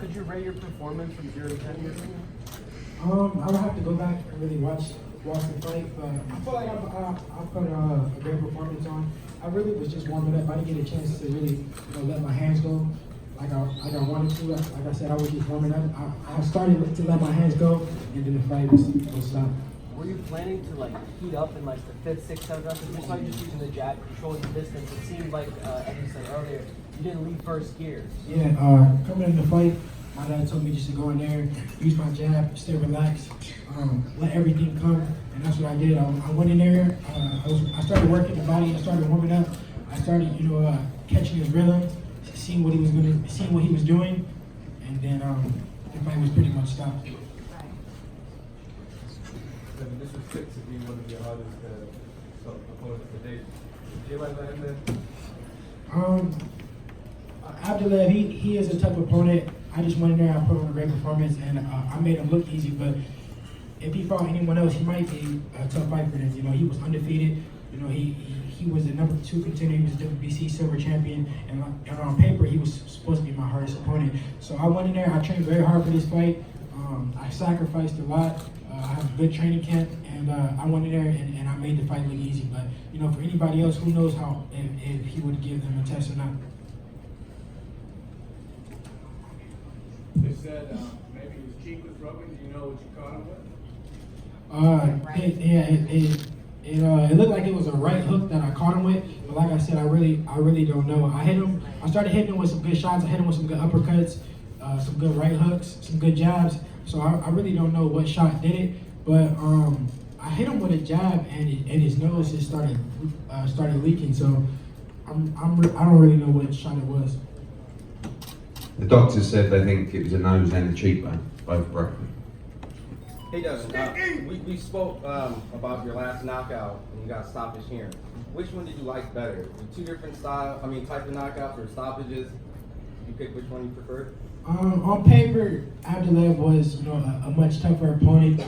could you rate your performance from 0 to 10? I would have to go back and really watch the fight, but I feel like I put a great performance on. I really was just warming up. I didn't get a chance to really let my hands go like I wanted to. Like I said, I was just warming up. I started to let my hands go, and then the fight was stopped. Were you planning to heat up in the 5th, 6th, 7th round? Because you started just using the jab, controlling the distance. It seemed like, as you said earlier, you didn't leave first gear. Yeah, coming in the fight, my dad told me just to go in there, use my jab, stay relaxed, let everything come, and that's what I did. I went in there, I started working the body, I started warming up, I started, catching his rhythm, seeing what he was doing, and then the fight was pretty much stopped. This was fit to be one of your hardest opponents to date. Do you like that? Abdullah, he is a tough opponent. I just went in there, I put on a great performance, and I made him look easy. But if he fought anyone else, he might be a tough fight for them. He was undefeated. He was the number 2 contender. He was a WBC silver champion, and on paper, he was supposed to be my hardest opponent. So I went in there. I trained very hard for this fight. I sacrificed a lot. I have a good training camp, and I went in there and I made the fight look easy. But for anybody else, who knows if he would give them a test or not. They said maybe his cheek was broken. Do you know what you caught him with? It looked like it was a right hook that I caught him with, but like I said, I really don't know. I started hitting him with some good shots. I hit him with some good uppercuts, some good right hooks, some good jabs. So I really don't know what shot did it, but I hit him with a jab and his nose just started leaking. So I don't really know what shot it was. The doctors said they think it was a nose and a cheekbone, both broken. Hey Devin, we spoke about your last knockout and you got stoppage here. Which one did you like better? The 2 different type of knockouts or stoppages? You pick which one you preferred? On paper, Abdullah was a much tougher opponent.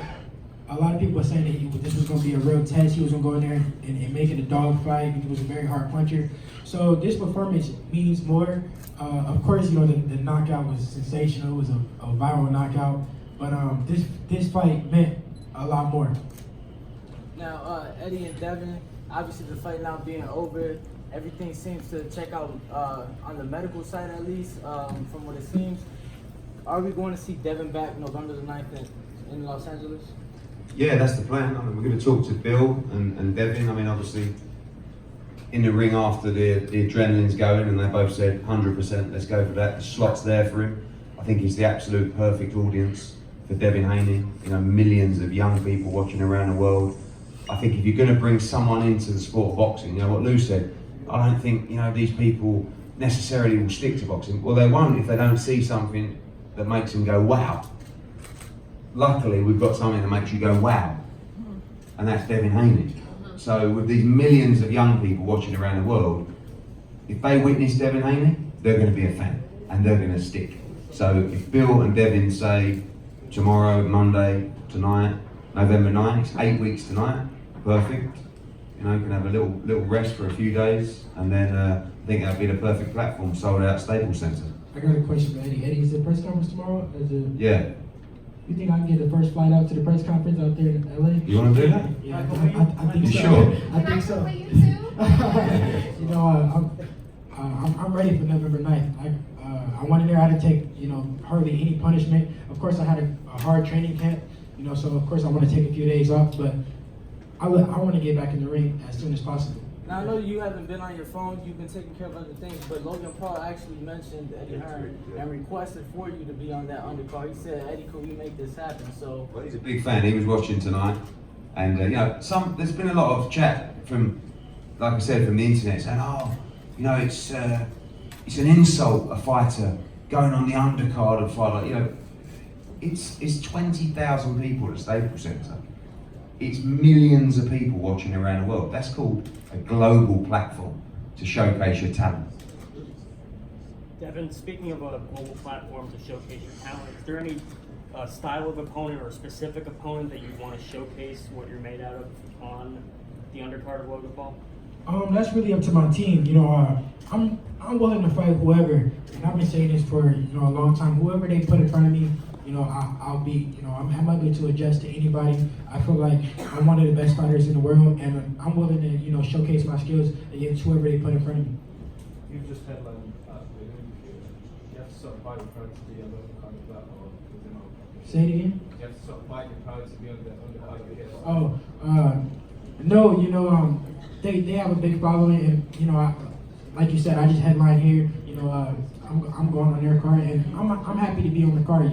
A lot of people were saying that this was going to be a real test. He was going to go in there and make it a dog fight. He was a very hard puncher. So this performance means more. Of course, the knockout was sensational. It was a viral knockout. But this fight meant a lot more. Now, Eddie and Devin, obviously the fight now being over, everything seems to check out on the medical side at least, from what it seems. Are we going to see Devin back November the 9th in Los Angeles? Yeah, that's the plan. We're going to talk to Bill and Devin. Obviously, in the ring after the adrenaline's going, and they both said 100%, let's go for that. The slot's there for him. I think he's the absolute perfect audience for Devin Haney. Millions of young people watching around the world. I think if you're going to bring someone into the sport of boxing, what Lou said, I don't think these people necessarily will stick to boxing. Well, they won't if they don't see something that makes them go wow. Luckily, we've got something that makes you go wow, and that's Devin Haney. So with these millions of young people watching around the world, if they witness Devin Haney, they're going to be a fan and they're going to stick. So if Bill and Devin say tomorrow, Monday, tonight, November 9, it's 8 weeks tonight, perfect. Can have a little rest for a few days, and then I think that'd be the perfect platform, sold out Staples Center. I got a question for Eddie. Eddie, is the press conference tomorrow? Yeah. You think I can get the first flight out to the press conference out there in LA? You want to do that? Yeah, I think You so. sure? I think so. I'm ready for November 9th. I went in there, I had to take, hardly any punishment. Of course, I had a hard training camp, so of course I want to take a few days off, but I want to get back in the ring as soon as possible. Now I know you haven't been on your phone, you've been taking care of other things, but Logan Paul actually mentioned Eddie Hearn and requested for you to be on that undercard. He said, Eddie, could we make this happen? So Well, he's a big fan. He was watching tonight, and there's been a lot of chat from, like I said, from the internet saying, it's an insult a fighter going on the undercard of fight. It's 20,000 people at the Staples Center. It's millions of people watching around the world. That's called a global platform to showcase your talent. Devin, speaking of a global platform to showcase your talent, is there any style of opponent or specific opponent that you want to showcase what you're made out of on the undercard of Logan Paul? That's really up to my team. I'm willing to fight whoever, and I've been saying this for a long time. Whoever they put in front of me, I'll beat. I'm able to adjust to anybody. I feel like I'm one of the best fighters in the world, and I'm willing to showcase my skills against whoever they put in front of me. You've just headlined you have to sort of fight your cards to be on the undercard of that, or is it not? Say it again. You have to sort of fight your cards to be on the undercard of it. No, they have a big following, and like you said, I just headline here. I'm going on their card, and I'm happy to be on the card.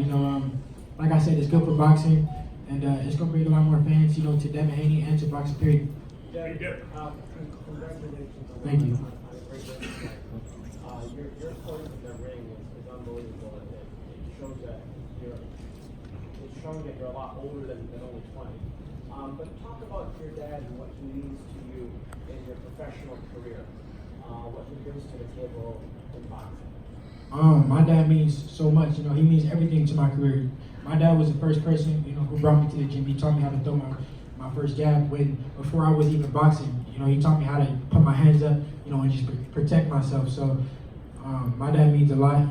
Like I said, it's good for boxing, and it's gonna bring a lot more fans, to Devin Haney and to boxing period. Congratulations. Thank you. Your poise in the ring is unbelievable. It shows that it's showing that you're a lot older than only 20. But talk about your dad and what he means to you in your professional career. What he brings to the table in boxing. My dad means so much. He means everything to my career. My dad was the first person, who brought me to the gym. He taught me how to throw my first jab before I was even boxing. He taught me how to put my hands up, and just protect myself. So my dad means a lot.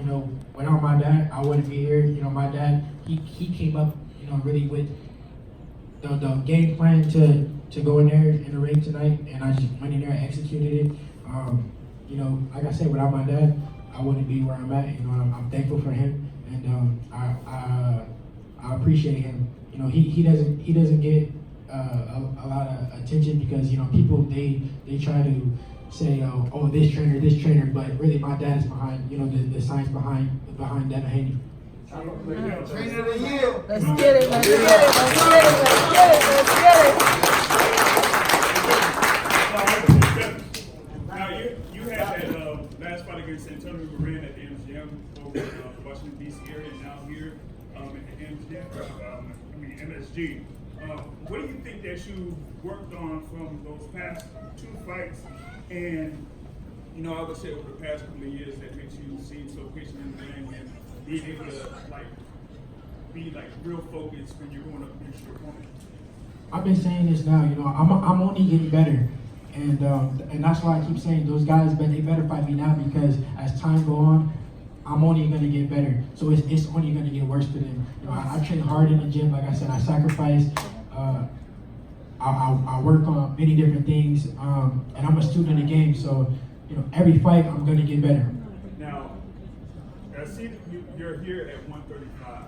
Without my dad, I wouldn't be here. My dad, he came up, really with the game plan to go in there in the ring tonight, and I just went in there and executed it. Like I said, without my dad, I wouldn't be where I'm at. I'm thankful for him, and I appreciate him. He doesn't get a lot of attention because people they try to say oh this trainer, but really my dad's behind the science behind Devin Haney. Trainer of the year. Let's get it, let's get it, let's get it, let's get it, let's get it. Now you had that last fight against Antonio Moran at the MGM over in Washington D.C. area, and now here at the MSG. What do you think that you worked on from those past two fights, and I would say over the past couple of years that makes you seem so patient in the ring and being able to be real focused when you're going up against your opponent? I've been saying this now, I'm only getting better, and that's why I keep saying those guys, but they better fight me now because as time go on, I'm only gonna get better. So it's only gonna get worse for them. I train hard in the gym, like I said, I sacrifice. I work on many different things, and I'm a student of the game. So every fight I'm gonna get better. Now, I see that you're here at 135.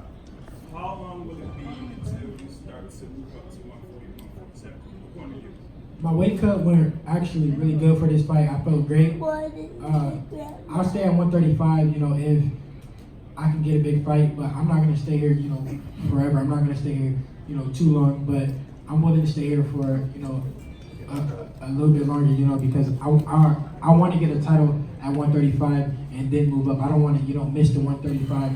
How long will it be until you start to move up to 140, 147? According to you? My weight cut went actually really good for this fight. I felt great. I'll stay at 135, if I can get a big fight, but I'm not gonna stay here, forever. I'm not gonna stay here, too long, but I'm willing to stay here for, a little bit longer, because I want to get a title at 135 and then move up. I don't want to, miss the 135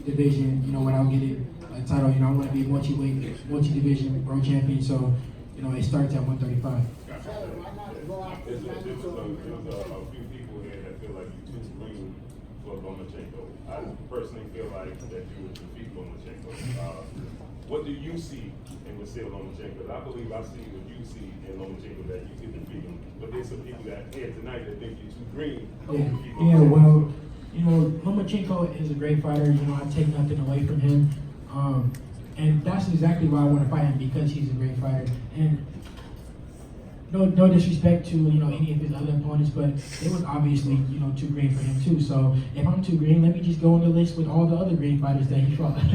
division, without getting a title. I want to be a multi-division world champion. So, it starts at 135. There's a few people here that feel like you're too green for Lomachenko. I personally feel like that you would defeat Lomachenko. What do you see in Vasil Lomachenko? I believe I see what you see in Lomachenko, that you can defeat him. But there's some people that here tonight that think you're too green. Yeah, well, Lomachenko is a great fighter. I take nothing away from him. And that's exactly why I want to fight him, because he's a great fighter. And no disrespect to any of his other opponents, but it was obviously too green for him too. So if I'm too green, let me just go on the list with all the other green fighters that he fought. That's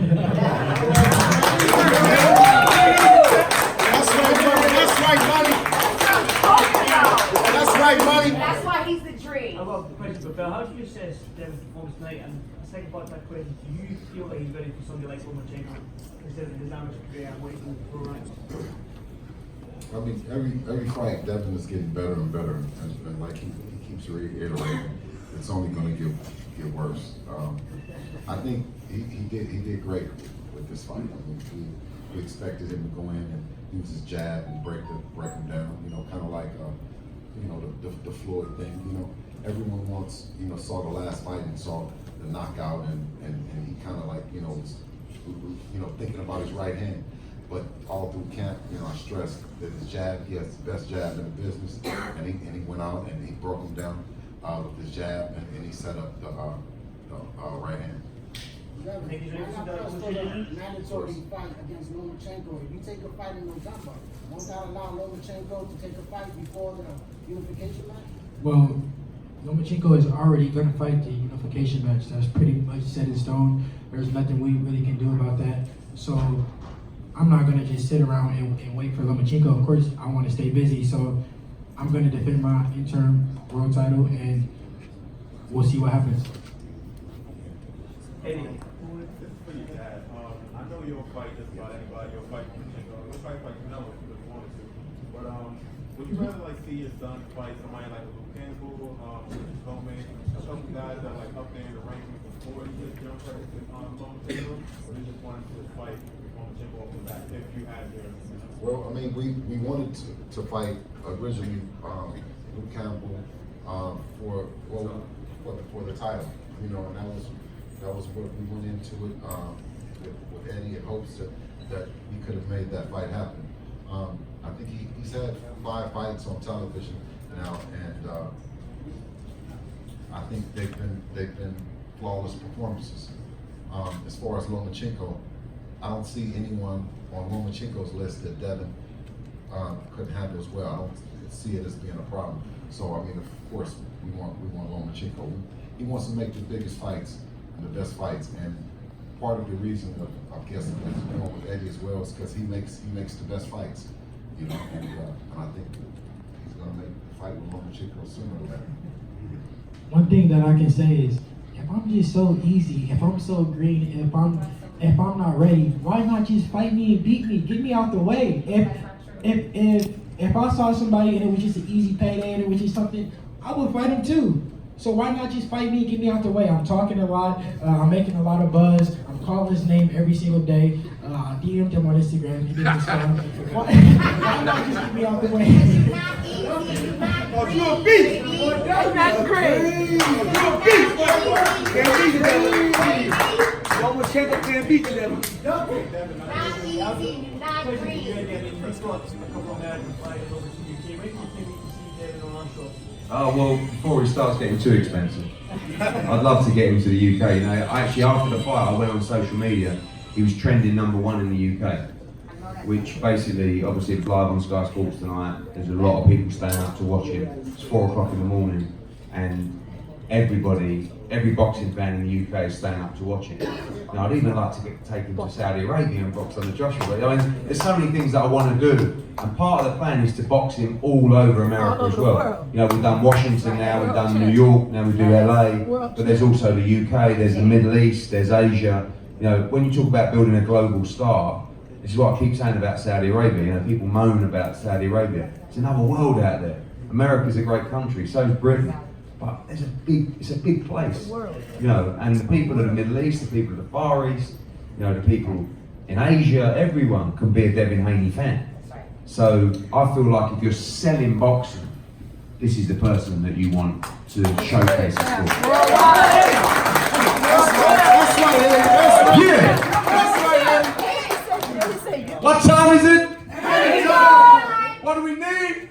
right, buddy. That's right, buddy. That's why he's the dream. I've got a question for Phil. How do you assess Devin's performance tonight? And the second part of that question, do you feel that he's ready for somebody like Lomachenko, considering his amateur career and what he's doing for ranks? I mean, every fight, Devin is getting better and better, and like he keeps reiterating, it's only going to get worse. I think he did great with this fight. I mean, we expected him to go in and use his jab and break him down. Kind of like the Floyd thing. Everyone saw the last fight and saw the knockout, and he kind of was thinking about his right hand. But all through camp, I stressed that his jab, he has the best jab in the business, and he went out and he broke him down with his jab, and he set up the right hand. Mandatory fight against Lomachenko. If you take a fight in November, won't that allow Lomachenko to take a fight before the unification match? Well, Lomachenko is already going to fight the unification match. That's pretty much set in stone. There's nothing we really can do about that. So I'm not going to just sit around and wait for Lomachenko. Of course, I want to stay busy. So I'm going to defend my interim world title, and we'll see what happens. Haney. This is for you, Dad. I know you'll fight just about anybody. You'll fight Lomachenko. You'll fight Canelo if you really wanted to. But would you rather see your son fight somebody like Lomachenko, Gomez, a couple guys that are up there in the rankings before he gets jumped at Lomachenko, or you just wanted to fight Lomachenko off the back if you had your? Well, I mean, we wanted to fight originally Luke Campbell for the title, and that was what we went into it with Eddie in hopes that we could have made that fight happen. I think he's had 5 fights on television now, and I think they've been flawless performances. As far as Lomachenko, I don't see anyone on Lomachenko's list that Devin couldn't handle as well. I don't see it as being a problem. So I mean, of course, we want Lomachenko. He wants to make the biggest fights and the best fights, and part of the reason of guessing that's going with Eddie as well is because he makes the best fights, and I think he's going to make the fight with Lomachenko sooner or later. One thing that I can say is, if I'm just so easy, if I'm so green, if I'm not ready, why not just fight me and beat me? Get me out the way. If I saw somebody and it was just an easy payday and it was just something, I would fight him too. So why not just fight me and get me out the way? I'm talking a lot. I'm making a lot of buzz. I'm calling his name every single day. I DM'd him on Instagram. He didn't respond. Why not just get me out the way? Oh, you a beast! That's great. You a beast! Can't beat the devil. Lomachenko can't beat the devil. Not easy, not green. Oh, well, before he starts getting too expensive, I'd love to get him to the UK. Actually, after the fight, I went on social media. He was trending #1 in the UK, which basically, obviously, it's live on Sky Sports tonight. There's a lot of people staying up to watch it. It's 4 o'clock in the morning, and every boxing fan in the UK is staying up to watch it. Now, I'd even like to take him to Saudi Arabia and box under Joshua. But I mean, there's so many things that I want to do, and part of the plan is to box him all over America as well. We've done Washington now, we've done New York, now we do LA, but there's also the UK, there's the Middle East, there's Asia. When you talk about building a global star, this is what I keep saying about Saudi Arabia. People moan about Saudi Arabia. It's another world out there. America's a great country, so is Britain. But it's a big place, and the people of the Middle East, the people of the Far East, the people in Asia, everyone can be a Devin Haney fan. So I feel like if you're selling boxing, this is the person that you want to showcase the sport. Yeah. What time is it? What do we need?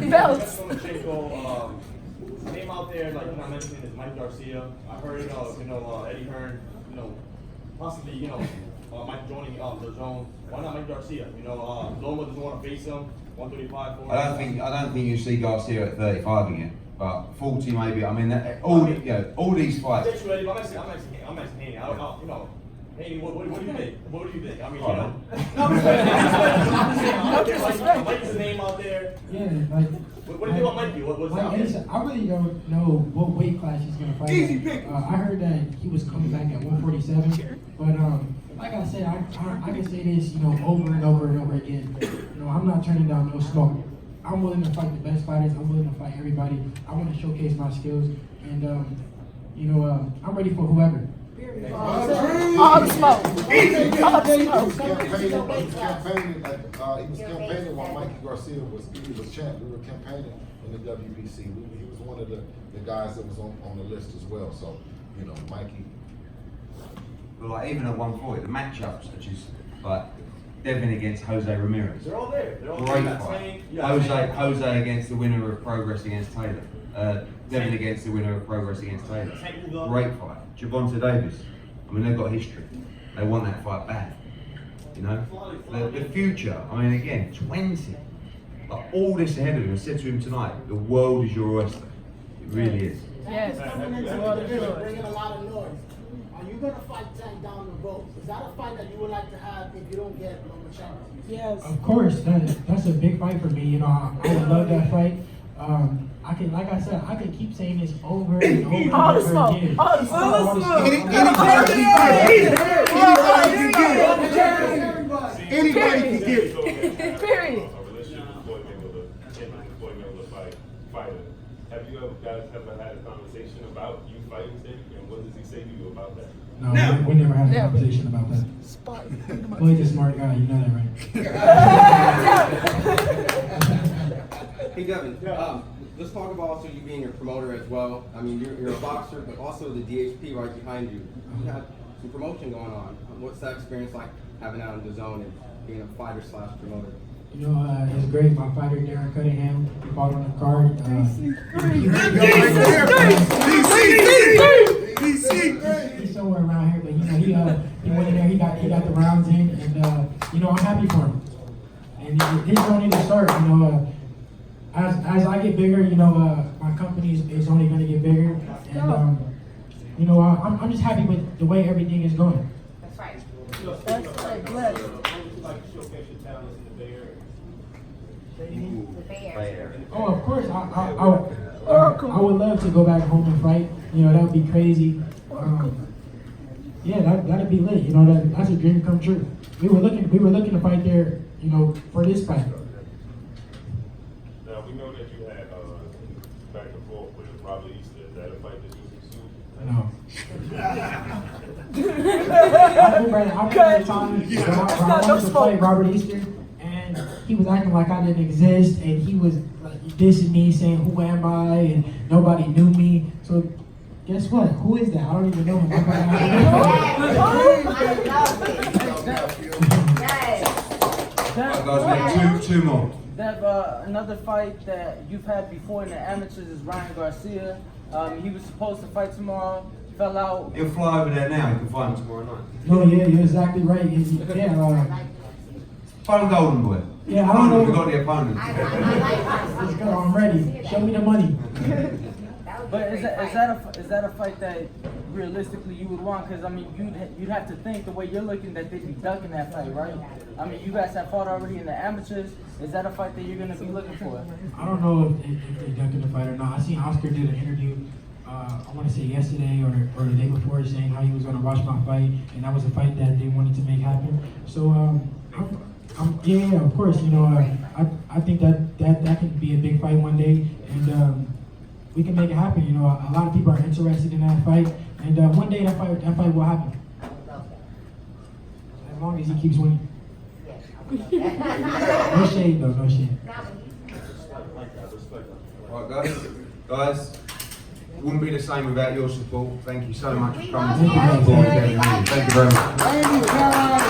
Belts. Lomachenko, name out there, like I mentioned, is Mike Garcia. I heard, Eddie Hearn, possibly, Mike joining the zone. Why not Mike Garcia? Loma doesn't want to face him. 135, 40. I don't think you see Garcia at 35 again, but 40 maybe. I mean, all these fights. I'm asking Haney. Haney, what do you think? What do you think? I mean, Mike's the name out there. Yeah, what do you think about Mikey? What's out there? I really don't know what weight class he's gonna fight. Easy pick. I heard that he was coming back at 147, but like I said, I can say this, over and over and over again. I'm not turning down no smoke. I'm willing to fight the best fighters. I'm willing to fight everybody. I want to showcase my skills, and I'm ready for whoever. All the smoke. All the He smoke. was campaigning while Mikey Garcia was champ. We were campaigning in the WBC. He was one of the guys that was on the list as well. So, Mikey but like even at 140, the matchups are just like Devin against Jose Ramirez. They're all there. They're all Great there. fight. Yeah, Jose against the winner of Progress against Taylor. Devin against the winner of Progress against Taylor. Great fight. Javonte Davis. I mean, they've got history. They want that fight bad. You know, the future. I mean, again, 20. Like all this ahead of him. I said to him tonight, the world is your oyster. It really is. Yes. Coming into the division, bringing a lot of noise. Are you gonna fight Tank down the road? Is that a fight that you would like to have if you don't get Lomachenko? Yes. Of course, that's a big fight for me. You know, I would love that fight. I can, like I said, I can keep saying this over and over and All the over smoke. again. All the smoke. Anybody can get it. Period. A relationship employment with a fighter. Have you guys ever had a conversation about you fighting him, and what does he say to you about that? No, we never had a conversation about that. Well, he's a smart guy, you know that, right? Hey Devin, let's talk about also you being a promoter as well. I mean, you're a boxer, but also the DHP right behind you. You have some promotion going on. What's that experience like having that on the zone and being a fighter/promoter? You know, it's great. My fighter, Darren Cunningham, he fought on the card. He's somewhere around here, but you know, he went in there, he got the rounds in, and you know, I'm happy for him. And this don't need to start. You know, as I get bigger, you know, my company is only going to get bigger, and you know, I'm just happy with the way everything is going. That's right. That's right. Bless. Like to showcase your talents in the Bay Area. The Bears. Oh, of course. I would love to go back home and fight. You know, that would be crazy. Yeah, that'd be lit. You know, that's a dream come true. We were looking to fight there. You know, for this fight. Now we know that you had back and forth with Robert Easter. Is that a fight that you pursued? No. I remember the time when I wanted to fight Robert Easter, and he was acting like I didn't exist, and he was like dissing me, saying who am I, and nobody knew me. So guess what? Who is that? I don't even know him. Right, guys, we have two more. Dev, another fight that you've had before in the amateurs is Ryan Garcia. He was supposed to fight tomorrow, fell out. He'll fly over there now. You can fight him tomorrow night. No, yeah, you're exactly right. Fight Golden Boy. Yeah, I don't know. We got the opponent. Let's go. I'm ready. Show me the money. But is that a fight that realistically you would want? Because I mean, you'd have to think the way you're looking that they'd be ducking that fight, right? I mean, you guys have fought already in the amateurs. Is that a fight that you're going to be looking for? I don't know if they're ducking the fight or not. I seen Oscar did an interview. I want to say yesterday or the day before, saying how he was going to watch my fight, and that was a fight that they wanted to make happen. So, yeah, of course, you know, I think that can be a big fight one day, and we can make it happen. You know, a lot of people are interested in that fight, and one day that fight will happen. As long as he keeps winning. No shade though, no shade. Right, guys, it wouldn't be the same without your support. Thank you so much for coming to the board. Thank you very much.